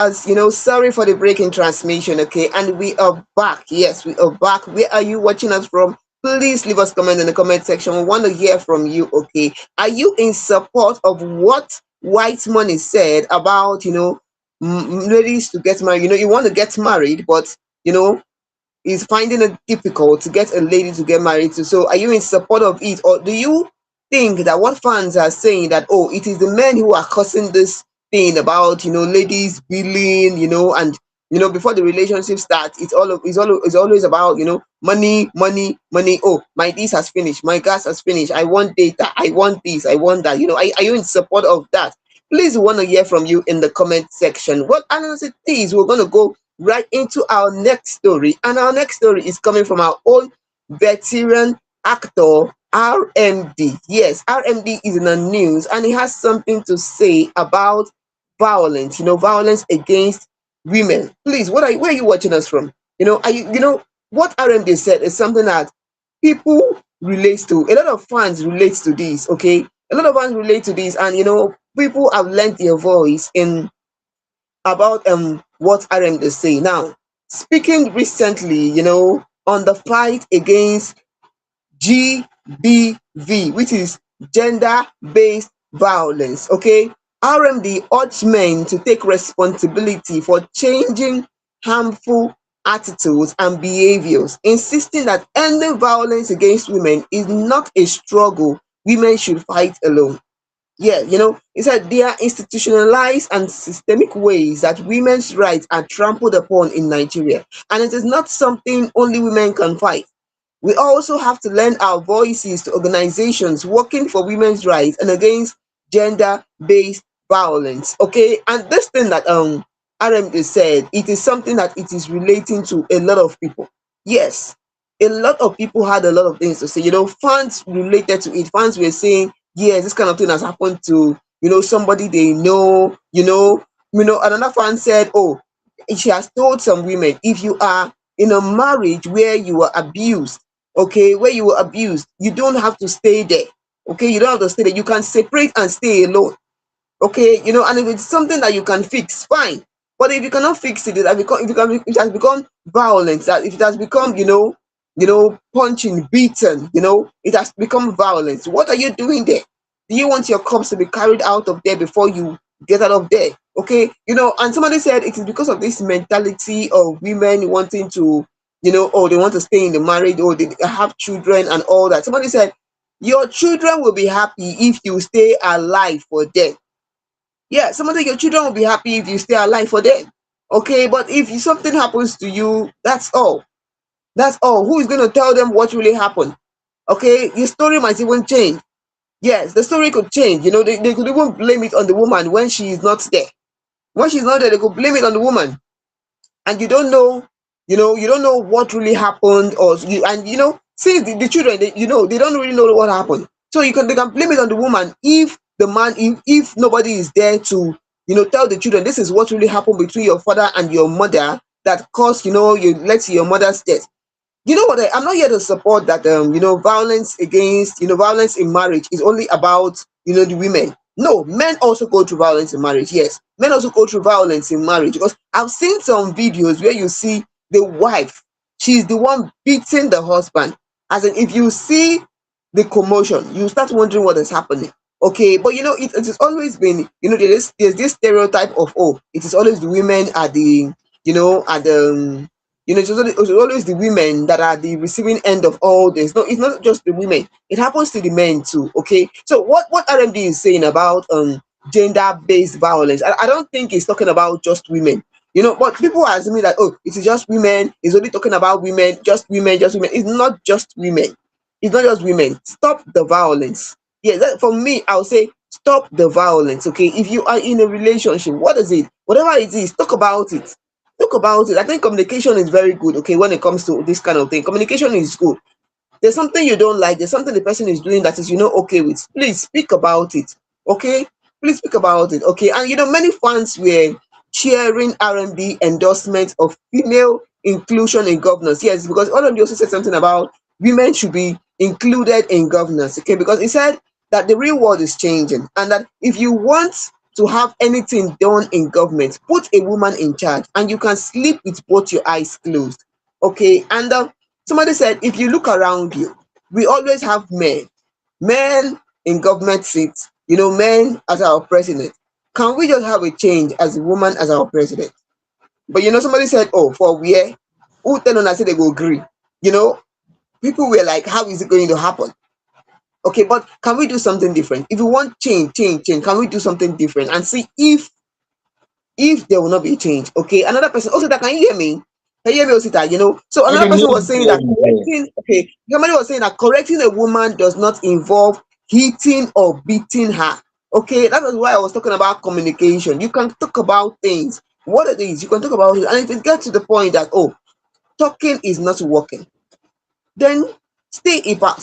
As you know, sorry for the break in transmission, okay? And we are back. Yes, we are back. Where are you watching us from? Please leave us comment in the comment section. We want to hear from you, okay? Are you in support of what White Money said about, ladies to get married? You want to get married, but, is finding it difficult to get a lady to get married to. So are you in support of it? Or do you think that what fans are saying that, oh, it is the men who are causing this thing about, ladies billing, and before the relationship starts, it's always about, money, money, money. Oh, my this has finished, my gas has finished. I want data, I want this, I want that. Are you in support of that? Please, we want to hear from you in the comment section. What analysis is, we're going to go right into our next story. And our next story is coming from our own veteran actor, RMD. Yes, RMD is in the news and he has something to say about violence, violence against women. Please, where are you watching us from? What RMD said is something that people relate to. A lot of fans relate to this, okay? A lot of fans relate to this, and people have lent their voice in about what RM is saying. Now, speaking recently, on the fight against GBV, which is gender-based violence, okay? RMD urged men to take responsibility for changing harmful attitudes and behaviors, insisting that ending violence against women is not a struggle women should fight alone. Yeah, he said there are institutionalized and systemic ways that women's rights are trampled upon in Nigeria, and it is not something only women can fight. We also have to lend our voices to organizations working for women's rights and against gender-based violence. Okay, and this thing that RMD said, it is something that it is relating to a lot of people. Yes, a lot of people had a lot of things to say. Fans related to it. Fans were saying, yes, this kind of thing has happened to, somebody they know, another fan said, oh, she has told some women, if you are in a marriage where you were abused, okay, where you were abused, you don't have to stay there. Okay, you don't have to stay there. You can separate and stay alone. Okay, and if it's something that you can fix, fine. But if you cannot fix it, it has become violence. That if it has become, punching, beaten, it has become violence. What are you doing there? Do you want your cups to be carried out of there before you get out of there? Okay, and somebody said it is because of this mentality of women wanting to, oh, they want to stay in the marriage, or they have children and all that. Somebody said, your children will be happy if you stay alive for them. Yeah, somebody, your children will be happy if you stay alive for them. Okay, but if something happens to you, that's all. That's all. Who is going to tell them what really happened? Okay, your story might even change. Yes, the story could change. They could even blame it on the woman when she is not there. When she's not there, they could blame it on the woman. And you don't know, you don't know what really happened, see the children, they don't really know what happened. So they can blame it on the woman if the man, if nobody is there to, tell the children this is what really happened between your father and your mother that caused, let's see, your mother's death. You know what? I'm not here to support that. Violence against, violence in marriage is only about, the women. No, men also go through violence in marriage. Yes, men also go through violence in marriage, because I've seen some videos where you see the wife, she's the one beating the husband. As in, if you see the commotion, you start wondering what is happening. Okay, but it has always been, there's this stereotype of, oh, it is always the women are the, are the it's always the women that are the receiving end of all this. No, it's not just the women. It happens to the men too. Okay. So what RMD is saying about gender-based violence, I don't think he's talking about just women. But people are assuming that, oh, it is just women. He's only talking about women, just women, just women. It's not just women. It's not just women. Stop the violence. Yeah, for me, I'll say stop the violence. Okay. If you are in a relationship, what is it? Whatever it is, talk about it. Talk about it. I think communication is very good, okay, when it comes to this kind of thing. Communication is good. There's something you don't like, there's something the person is doing that is okay with. Please speak about it. Okay? Please speak about it. Okay. And many fans were cheering R&D endorsement of female inclusion in governance. Yes, because R&D also said something about women should be included in governance. Okay, because he said that the real world is changing, and that if you want to have anything done in government, put a woman in charge and you can sleep with both your eyes closed. Okay, and somebody said, if you look around you, we always have men in government seats, men as our president. Can we just have a change as a woman as our president? But somebody said, oh, for where? Who tell us say they go agree? You know, people were like, how is it going to happen? Okay, but can we do something different? If we want change, can we do something different and see if there will not be a change? Okay, another person also, that can you hear me? Can you hear me, Osita? So I another can hear person was you saying that clearly. somebody was saying that correcting a woman does not involve hitting or beating her. Okay, that is why I was talking about communication. You can talk about things, what it is, you can talk about it, and if it gets to the point that, oh, talking is not working, then stay apart,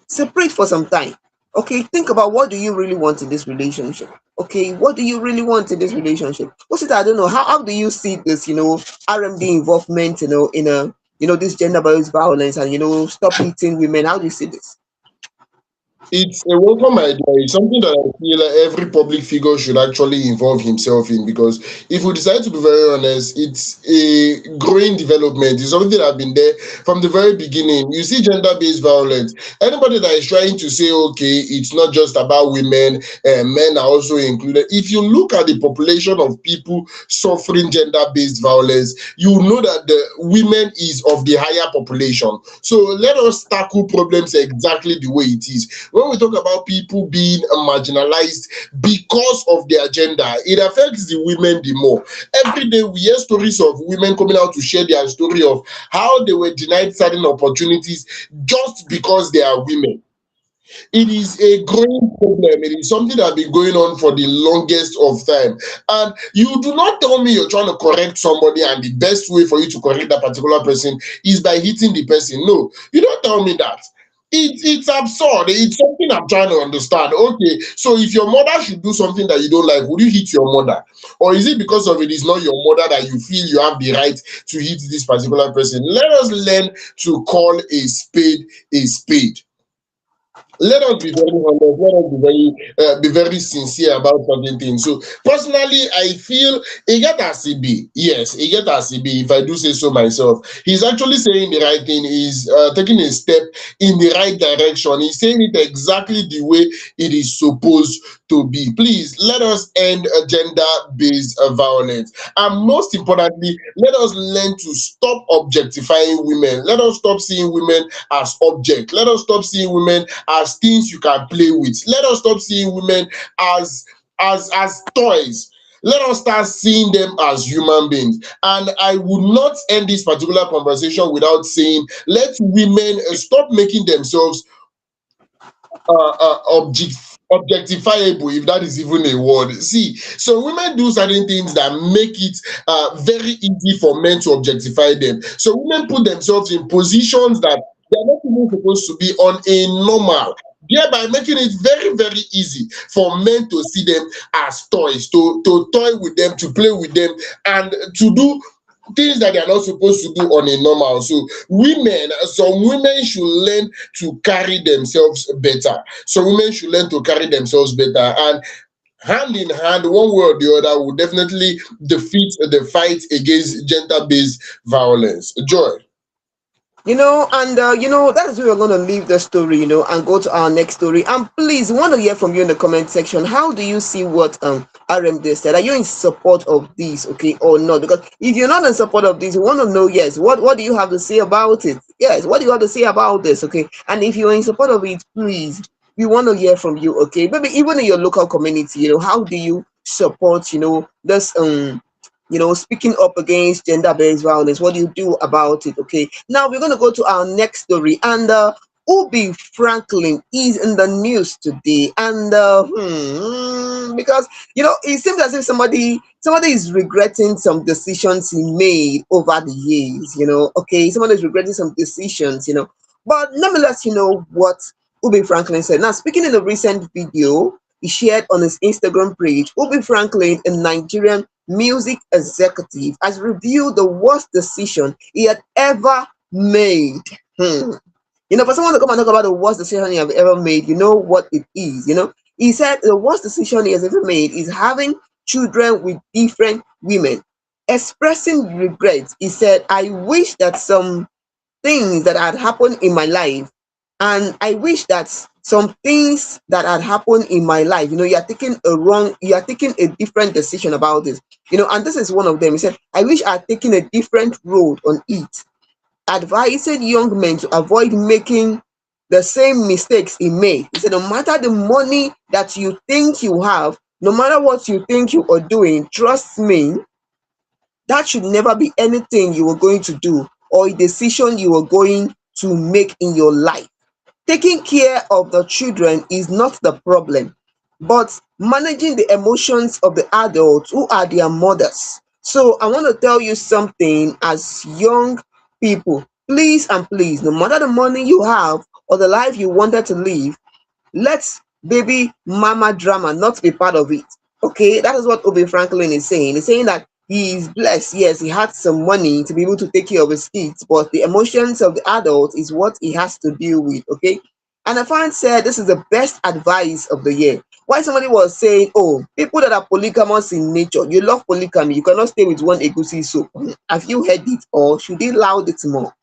separate for some time. Okay, think about, what do you really want in this relationship? Okay, what do you really want in this relationship? What's it? I don't know. How do you see this, RMD involvement, in a this gender-based violence, and stop hitting women? How do you see this? It's a welcome idea. It's something that I feel like every public figure should actually involve himself in, because if we decide to be very honest, it's a growing development. It's something that has been there from the very beginning. You see gender-based violence. Anybody that is trying to say, okay, it's not just about women, men are also included. If you look at the population of people suffering gender-based violence, you know that the women is of the higher population. So let us tackle problems exactly the way it is. When we talk about people being marginalized because of their gender, it affects the women the more. Every day we hear stories of women coming out to share their story of how they were denied certain opportunities just because they are women. It is a growing problem. It is something that has been going on for the longest of time. And you do not tell me you're trying to correct somebody and the best way for you to correct that particular person is by hitting the person. No, you don't tell me that. It's absurd. It's something I'm trying to understand. Okay, so if your mother should do something that you don't like, would you hit your mother? Or is it because of it is not your mother that you feel you have the right to hit this particular person? Let us learn to call a spade a spade. Let us be very honest. Let us be very sincere about certain things. So personally, I feel Egatasibi, yes, Egatasibi, if I do say so myself, he's actually saying the right thing. He's taking a step in the right direction. He's saying it exactly the way it is supposed to be. Please let us end gender-based violence, and most importantly, let us learn to stop objectifying women. Let us stop seeing women as object. Let us stop seeing women as things you can play with. Let us stop seeing women as toys. Let us start seeing them as human beings. And I would not end this particular conversation without saying, let women stop making themselves objectifiable, if that is even a word. See, so women do certain things that make it very easy for men to objectify them. So women put themselves in positions that they're not even supposed to be on a normal, thereby making it very, very easy for men to see them as toys, to toy with them, to play with them, and to do things that they are not supposed to do on a normal. So some women should learn to carry themselves better. So women should learn to carry themselves better, and hand in hand, one way or the other, will definitely defeat the fight against gender-based violence. Joy. And that is where we're going to leave the story, and go to our next story. And please, we want to hear from you in the comment section. How do you see what RMD said? Are you in support of this, okay, or not? Because if you're not in support of this, we want to know, yes, what do you have to say about it? Yes, what do you have to say about this, okay? And if you're in support of it, please, we want to hear from you, okay? Maybe even in your local community, how do you support, this speaking up against gender-based violence? What do you do about it? Okay, now we're going to go to our next story, and Ubi Franklin is in the news today, and because it seems as if somebody is regretting some decisions he made over the years. Okay, somebody is regretting some decisions. But nonetheless, what Ubi Franklin said. Now, speaking in a recent video he shared on his Instagram page, Ubi Franklin, a Nigerian music executive, has reviewed the worst decision he had ever made. For someone to come and talk about the worst decision you have ever made, you know what it is. He said the worst decision he has ever made is having children with different women. Expressing regret, he said, I wish that some things that had happened in my life, and I wish that some things that had happened in my life, you are taking a different decision about this, and this is one of them. He said, I wish I had taken a different road on it, advising young men to avoid making the same mistakes he made. He said, no matter the money that you think you have, no matter what you think you are doing, trust me, that should never be anything you are going to do or a decision you are going to make in your life. Taking care of the children is not the problem, but managing the emotions of the adults who are their mothers. So I want to tell you something as young people. Please and please, no matter the money you have or the life you wanted to live, let baby mama drama not be part of it. Okay, that is what Ubi Franklin is saying. He's saying that he is blessed. Yes, he had some money to be able to take care of his kids, but the emotions of the adult is what he has to deal with. Okay. And a fan said this is the best advice of the year. Why somebody was saying, oh, people that are polygamous in nature, you love polygamy, you cannot stay with one egusi soup. Have you heard it, or should he loud it more?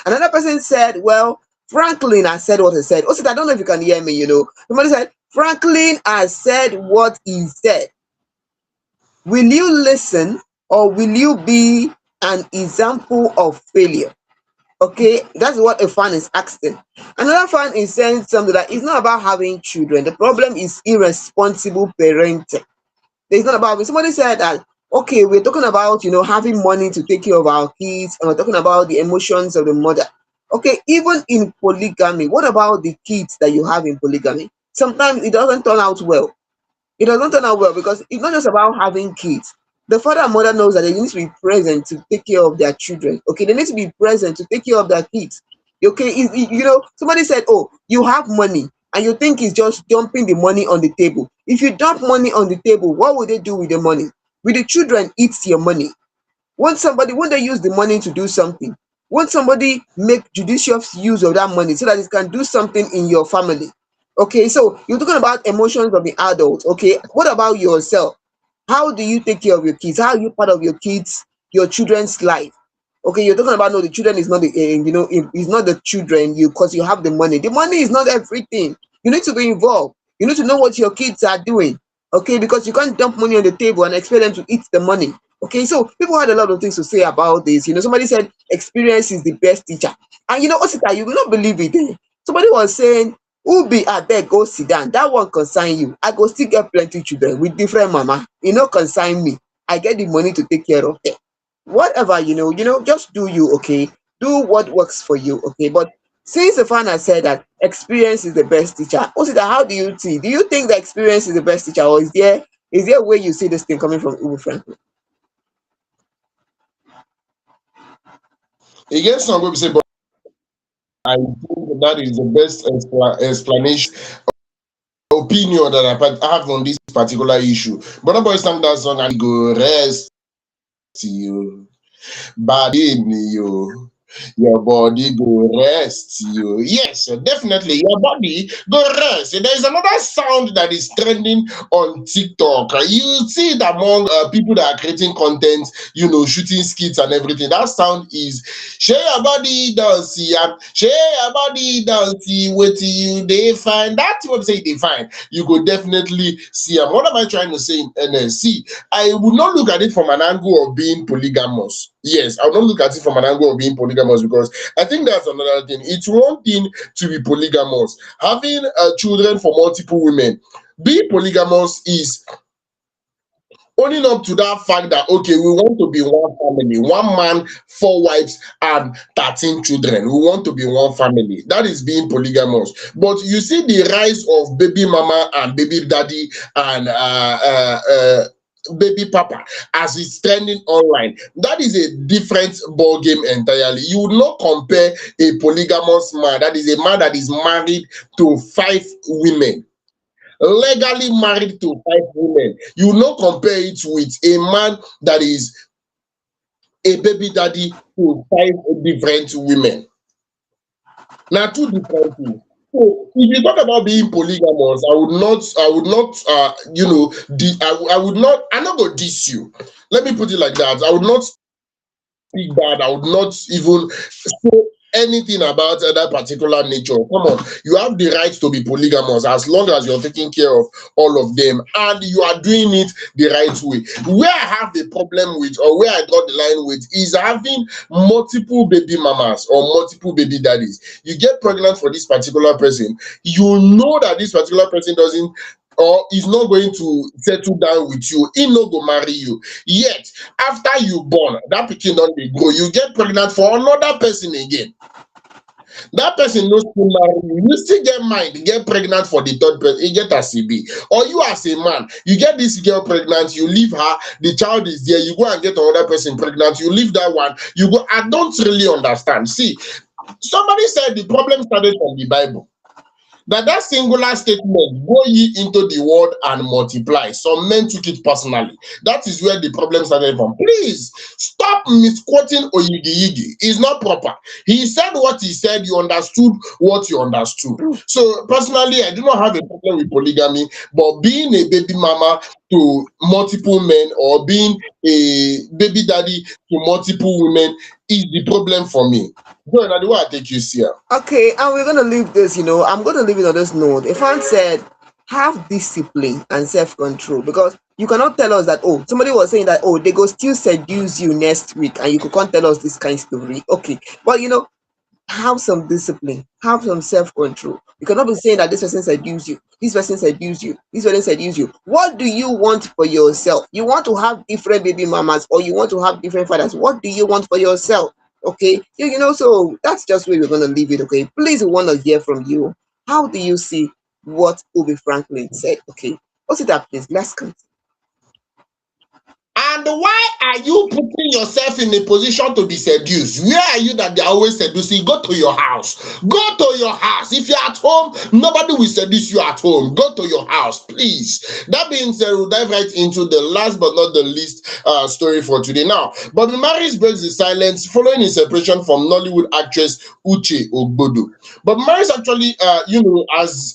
Another person said, well, Franklin has said what he said. Also, I don't know if you can hear me, Somebody said, Franklin has said what he said. Will you listen or will you be an example of failure? Okay, that's what a fan is asking. Another fan is saying something that it's not about having children. The problem is irresponsible parenting. It's not about, somebody said that, okay, we're talking about, having money to take care of our kids, and we're talking about the emotions of the mother. Okay, even in polygamy, what about the kids that you have in polygamy? Sometimes it doesn't turn out well. It doesn't turn out well because it's not just about having kids. The father and mother knows that they need to be present to take care of their children. Okay, they need to be present to take care of their kids. Okay, somebody said, oh, you have money and you think it's just dumping the money on the table. If you dump money on the table, what will they do with the money? Will the children eat your money? Won't they use the money to do something? Won't somebody make judicious use of that money so that it can do something in your family? Okay, so you're talking about emotions of the adult. Okay, what about yourself? How do you take care of your kids? How are you part of your children's life? Okay, you're talking about, no, the children is not it's not the children, you, because you have the money. The money is not everything. You need to be involved. You need to know what your kids are doing. Okay, because you can't dump money on the table and expect them to eat the money. Okay, so people had a lot of things to say about this. Somebody said experience is the best teacher. And Osita, you will not believe it. Somebody was saying, Ubi abeg go sit down. That one concern you. I go still get plenty children with different mama. Concern me. I get the money to take care of them. Whatever, just do you, okay? Do what works for you, okay? But since the fan has said that experience is the best teacher, Osita, how do you see? Do you think that experience is the best teacher, or is there a way you see this thing coming from Ubi Franklin? It gets some people say, but I think that is the best explanation, opinion that I have on this particular issue. But no boy sang that song and go rest you, bad in you. Your body go rest you. Yes, definitely. Your body go rest. There is another sound that is trending on TikTok. You see it among people that are creating content, shooting skits and everything. That sound is share your body down, see, share your body down, see what you they find. That's what say they find. You go definitely see. What am I trying to say in NSC? I would not look at it from an angle of being polygamous. Yes, I will not look at it from an angle of being polygamous, because I think that's another thing. It's one thing to be polygamous. Having children for multiple women. Being polygamous is owning up to that fact that, okay, we want to be one family, one man, 4 wives, and 13 children. We want to be one family. That is being polygamous. But you see the rise of baby mama and baby daddy and baby papa as it's trending online. That is a different ball game entirely. You would not compare a polygamous man, that is a man that is married to 5 women, legally married to 5 women. You will not compare it with a man that is a baby daddy to 5 different women. Now, 2 different things. So if you talk about being polygamous, I would not, I'm not going to diss you. Let me put it like that. I would not speak bad. I would not even say anything about that particular nature. Come on, you have the right to be polygamous as long as you're taking care of all of them and you are doing it the right way. Where I have the problem with, or where I draw the line with, is having multiple baby mamas or multiple baby daddies. You get pregnant for this particular person, you know that this particular person doesn't or is not going to settle down with you, he no go marry you. Yet, after you born, that pikin don dey grow, you get pregnant for another person again. That person no still marry you, you still get mind, get pregnant for the third person, you get as e be. Or you as a man, you get this girl pregnant, you leave her, the child is there, you go and get another person pregnant, you leave that one, you go. I don't really understand. See, somebody said the problem started from the Bible. That singular statement, go ye into the world and multiply. Some men took it personally. That is where the problem started from. Please stop misquoting Oyigi Yigi. It's not proper. He said what he said, you understood what you understood. So personally, I do not have a problem with polygamy, but being a baby mama to multiple men or being a baby daddy to multiple women is the problem for me. Go ahead, the way I take you, see. Okay, and we're gonna leave this, I'm gonna leave it on this note. A fan said, have discipline and self-control, because you cannot tell us that, oh, somebody was saying that, oh, they go still seduce you next week, and you can't tell us this kind of story. Okay, but have some discipline, have some self-control. You cannot be saying that this person seduce you, this person seduce you, this person seduce you. What do you want for yourself? You want to have different baby mamas, or you want to have different fathers? What do you want for yourself? Okay, so that's just where we're going to leave it. Okay, please, we want to hear from you. How do you see what Ubi Franklin said? Okay, what's it up, please? Let's continue. And why are you putting yourself in a position to be seduced? Where are you that they're always seducing? Go to your house. Go to your house. If you're at home, nobody will seduce you at home. Go to your house, please. That being said, we'll dive right into the last but not the least story for today. Now, Bobby Maris breaks the silence following his separation from Nollywood actress Uche Ogbodo. But Maris actually,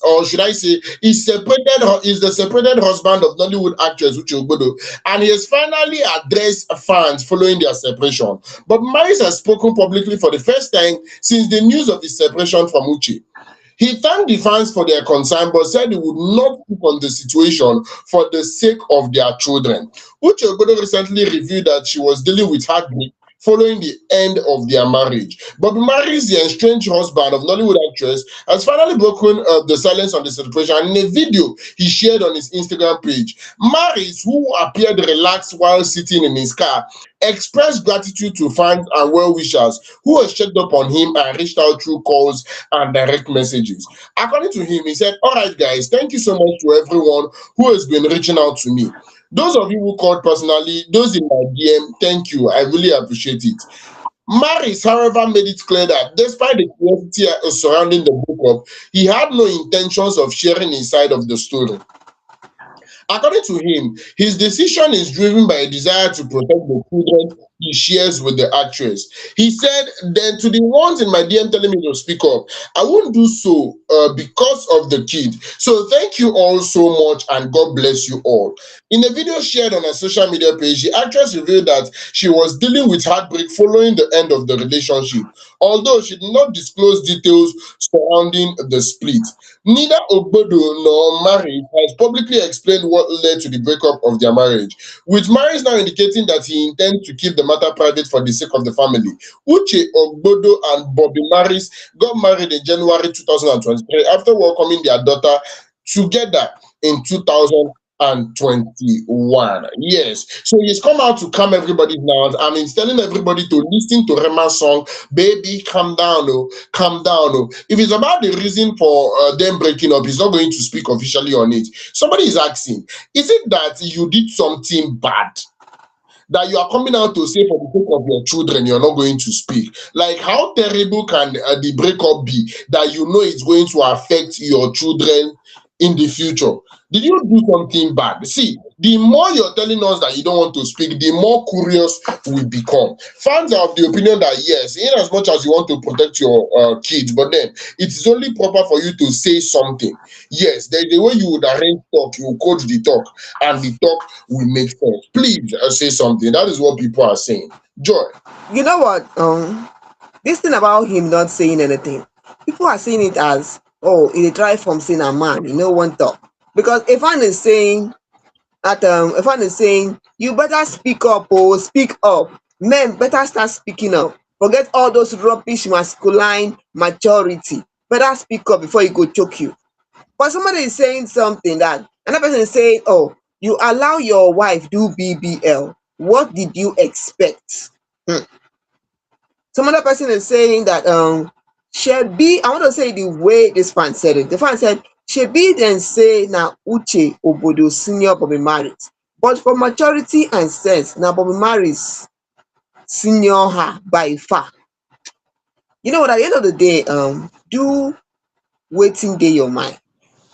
or should I say, is the separated husband of Nollywood actress Uche Ogbodo, and he has finally addressed fans following their separation. But Maris has spoken publicly for the first time since the news of his separation from Uche. He thanked the fans for their concern, but said he would not speak on the situation for the sake of their children. Uche Ogbodo recently revealed that she was dealing with heartbreak following the end of their marriage. But Maris, the estranged husband of Nollywood actress, has finally broken the silence on the separation. And in a video he shared on his Instagram page, Maris, who appeared relaxed while sitting in his car, expressed gratitude to fans and well-wishers who has checked up on him and reached out through calls and direct messages. According to him, he said, "All right, guys, thank you so much to everyone who has been reaching out to me. Those of you who called personally, those in my DM, thank you. I really appreciate it." Maris, however, made it clear that despite the curiosity surrounding the breakup, he had no intentions of sharing his side of the story. According to him, his decision is driven by a desire to protect the children he shares with the actress. He said, "Then to the ones in my DM telling me to speak up, I won't do so because of the kid. So thank you all so much and God bless you all." In a video shared on her social media page, the actress revealed that she was dealing with heartbreak following the end of the relationship, although she did not disclose details surrounding the split. Neither Ogbodo nor Maris has publicly explained what led to the breakup of their marriage, with Maris now indicating that he intends to keep the matter private for the sake of the family. Uche Ogbodo and Bobby Maris got married in January 2023 after welcoming their daughter together in 2021. Yes, so he's come out to calm everybody down. I mean, he's telling everybody to listen to Rema's song, "Baby, calm down, oh, calm down." Oh. If it's about the reason for them breaking up, he's not going to speak officially on it. Somebody is asking, is it that you did something bad that you are coming out to say for the sake of your children you're not going to speak? Like, how terrible can the breakup be that you know it's going to affect your children in the future? Did you do something bad? See, the more you're telling us that you don't want to speak, the more curious we become. Fans are of the opinion that yes, in as much as you want to protect your kids, but then it is only proper for you to say something. Yes, there's a way you would arrange talk, you will coach the talk, and the talk will make sense. Please say something. That is what people are saying. Joy. You know what? This thing about him not saying anything, people are seeing it as, oh, it a try from saying a man, you know, one talk. Because if one is saying that if one is saying you better speak up, or speak up, men better start speaking up. Forget all those rubbish masculine maturity. Better speak up before you go choke you. But somebody is saying something that another person is saying, oh, you allow your wife do BBL. What did you expect? Hmm. Some other person is saying that Shebi, I want to say the way this fan said it. The fan said, Shebi then say now Uche Ogbodo senior Bobby married. But for maturity and sense, now Bobby marries senior her by far. You know what, at the end of the day, do waiting day your mind.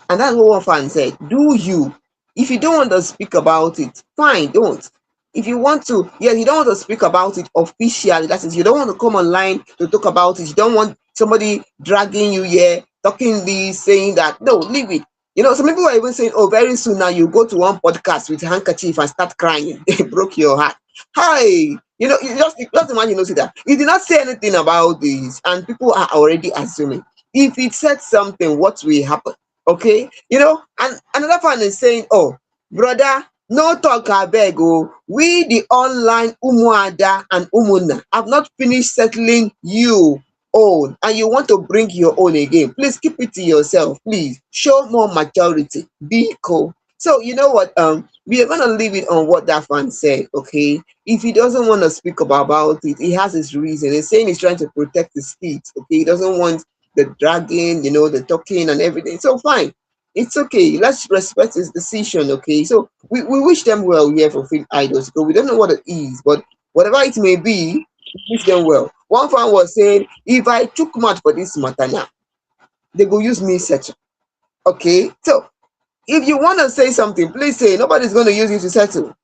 And that's what one fan said. Do you? If you don't want to speak about it, fine, don't. If you want to, yes, you don't want to speak about it officially. That is, you don't want to come online to talk about it. You don't want somebody dragging you here, talking this, saying that. No, leave it. You know, some people are even saying, oh, very soon now you go to one podcast with a handkerchief and start crying. They broke your heart. Hi, you know, you just imagine, you see that. You did not say anything about this, and people are already assuming. If it said something, what will happen? Okay, you know, and another fan is saying, oh, brother, no talk abeg oh, we the online umuada and umuna have not finished settling you own, and you want to bring your own again. Please keep it to yourself. Please show more maturity. Be cool. So you know what, we are gonna leave it on what that fan said. Okay, if he doesn't want to speak about it, he has his reason. He's saying he's trying to protect his feet. Okay, he doesn't want the dragging, you know, the talking and everything. So fine, it's okay. Let's respect his decision. Okay, so we wish them well here for Film Idols, because we don't know what it is, but whatever it may be, we wish them well. One fan was saying, if I took much for this matter now, they go use me settle. Okay, so if you want to say something, please say. Nobody's going to use you to settle.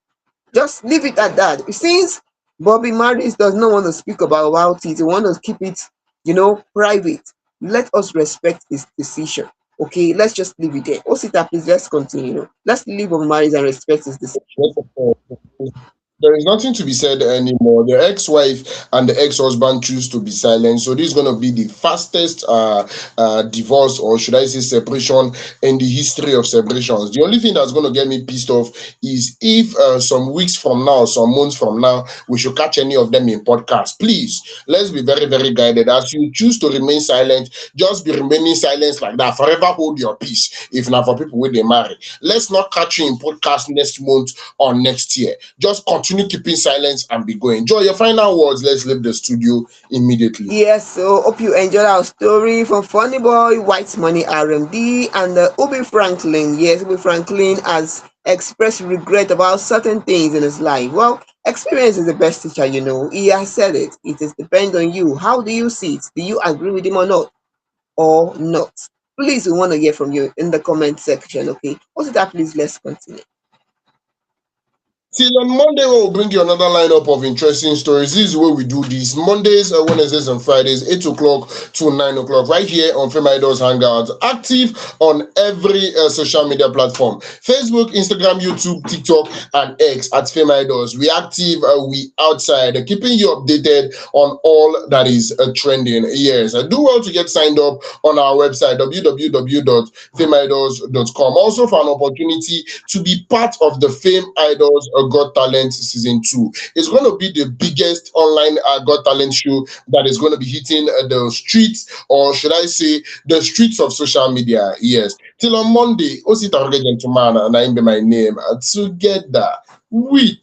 Just leave it at that. Since Bobby Maris does not want to speak about it, he wants to keep it, you know, private. Let us respect his decision. Okay, let's just leave it there. Osita, please, let's continue. Let's leave Bobby Maris and respect his decision. There is nothing to be said anymore. The ex-wife and the ex-husband choose to be silent. So this is going to be the fastest divorce, or should I say separation, in the history of separations. The only thing that's going to get me pissed off is if some weeks from now, some months from now, we should catch any of them in podcast. Please, let's be very, very guided. As you choose to remain silent, just be remaining silent like that. Forever hold your peace. If not for people when they marry, let's not catch you in podcast next month or next year. Just continue keeping silence and be going. Enjoy your final words. Let's leave the studio immediately. Yes, so hope you enjoyed our story from Funnybone, Whitemoney, RMD, and Ubi Franklin. Yes, Ubi Franklin has expressed regret about certain things in his life. Well, experience is the best teacher, you know. He has said it. It is depend on you. How do you see it? Do you agree with him or not? Or not? Please, we want to hear from you in the comment section, okay? Also, that please, let's continue. Till on Monday, we'll bring you another lineup of interesting stories. This is where we do this. Mondays, Wednesdays, and Fridays, 8 o'clock to 9 o'clock, right here on FameIdols Hangout. Active on every social media platform: Facebook, Instagram, YouTube, TikTok, and X at FameIdols. We active, we outside, keeping you updated on all that is trending. Yes, do well to get signed up on our website, www.fameidols.com. Also, for an opportunity to be part of the Fame Idols Got Talent Season 2. It's going to be the biggest online Got Talent show that is going to be hitting the streets, or should I say, the streets of social media. Yes. Till on Monday, Osita Gentleman, and I be my name. Together with